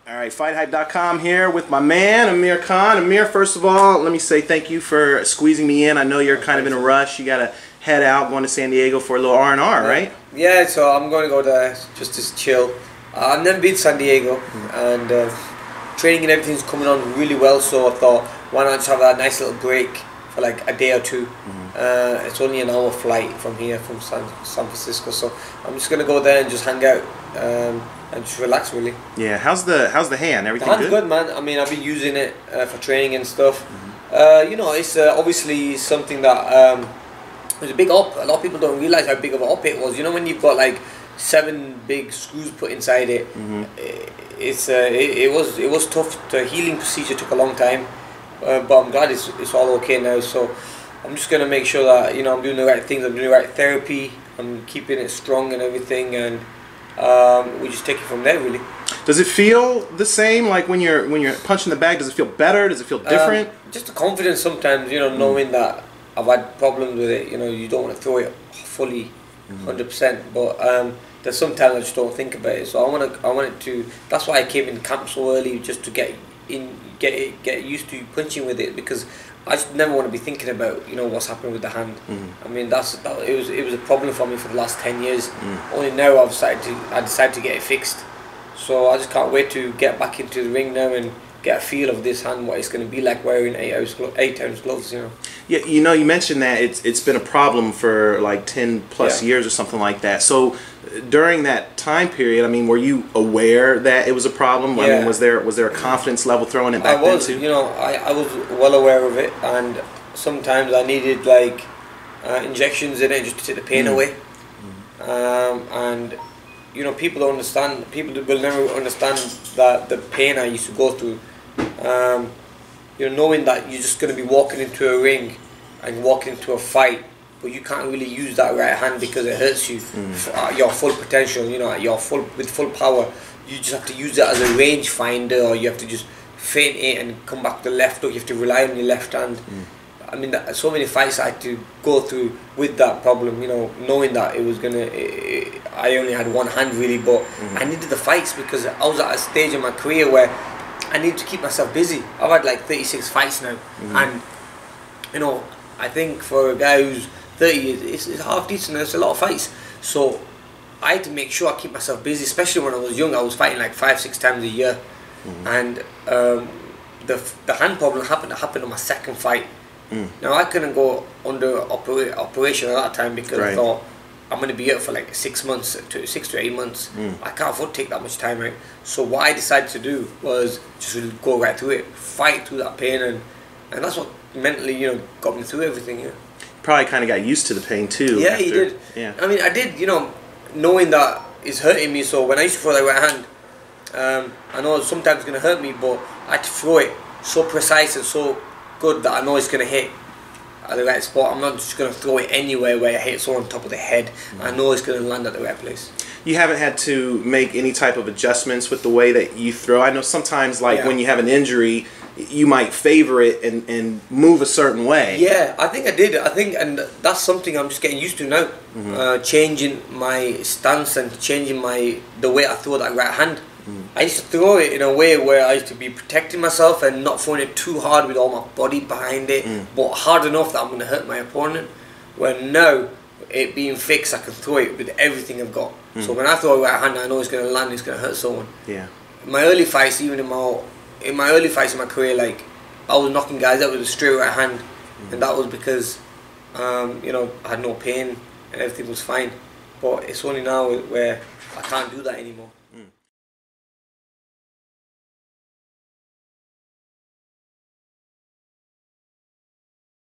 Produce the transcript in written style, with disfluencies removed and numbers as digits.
All right, FightHype.com here with my man, Amir Khan. Amir, first of all, let me say thank you for squeezing me in. I know you're kind of in a rush. You got to head out, going to San Diego for a little R&R, right? Yeah, so I'm going to go there just to chill. I've never been to San Diego, and training and everything's coming on really well, so I thought, why not just have a nice little break for like a day or two. It's only an hour flight from here, from San Francisco, so I'm just going to go there and just hang out and just relax, really. Yeah, how's the hand? Everything the hand's good? Good, man. I mean, I've been using it for training and stuff. You know, it's obviously something that was a big up. A lot of people don't realize how big of an up it was. You know, when you've got like 7 big screws put inside it, it was tough. The healing procedure took a long time, but I'm glad it's all okay now. So I'm just gonna make sure that, you know, I'm doing the right things. I'm doing the right therapy. I'm keeping it strong and everything, and we just take it from there, really. Does it feel the same, like when you're punching the bag? Does it feel better? Does it feel different? Just the confidence sometimes, you know, knowing that I've had problems with it. You know, you don't want to throw it fully 100%, but there's sometimes I just don't think about it. So I wanted to. That's why I came in camp so early, just to get used to punching with it, because I just never want to be thinking about, you know, what's happening with the hand. I mean, it was a problem for me for the last 10 years. Only now I decided to get it fixed. So I just can't wait to get back into the ring now and get a feel of this hand, what it's going to be like wearing 8-ounce gloves, you know. Yeah, you know, you mentioned that it's been a problem for like 10 plus years or something like that. So during that time period, I mean, were you aware that it was a problem? Yeah. I mean, was there a confidence level throwing it back then too? You know, I was well aware of it, and sometimes I needed like injections in it just to take the pain away. And you know, people don't understand. People will never understand that the pain I used to go through. You know, knowing that you're just going to be walking into a ring and walking into a fight, but you can't really use that right hand because it hurts you at your full potential. You know, with full power. You just have to use it as a range finder, or you have to just feint it and come back to the left, or you have to rely on your left hand. I mean, so many fights I had to go through with that problem, you know, knowing that it was I only had one hand really, but I needed the fights because I was at a stage in my career where I needed to keep myself busy. I've had like 36 fights now, and you know, I think for a guy who's 30, it's half decent. It's a lot of fights, so I had to make sure I keep myself busy. Especially when I was young, I was fighting like 5-6 times a year, and the hand problem happened on my second fight. Now I couldn't go under operation at that time because I thought I'm going to be out for like 6 to 8 months. I can't afford to take that much time, right? So what I decided to do was just go right through it, fight through that pain, and that's what mentally, you know, got me through everything. Yeah. Probably kind of got used to the pain too. Yeah, you did. Yeah. I mean, I did. You know, knowing that it's hurting me. So when I used to throw that right hand, I know sometimes it's going to hurt me, but I had to throw it so precise and so good that I know it's going to hit at the right spot. I'm not just going to throw it anywhere where I hit someone on top of the head. I know it's going to land at the right place. You haven't had to make any type of adjustments with the way that you throw? I know sometimes, like when you have an injury, you might favor it and move a certain way. Yeah, I think I did. And that's something I'm just getting used to now. Changing my stance and changing the way I throw that right hand. I used to throw it in a way where I used to be protecting myself and not throwing it too hard with all my body behind it, but hard enough that I'm going to hurt my opponent. Where now, it being fixed, I can throw it with everything I've got. So when I throw a right hand, I know it's going to land, it's going to hurt someone. Yeah. In my early fights, even in my early fights in my career, like I was knocking guys out with a straight right hand, and that was because you know, I had no pain and everything was fine. But it's only now where I can't do that anymore.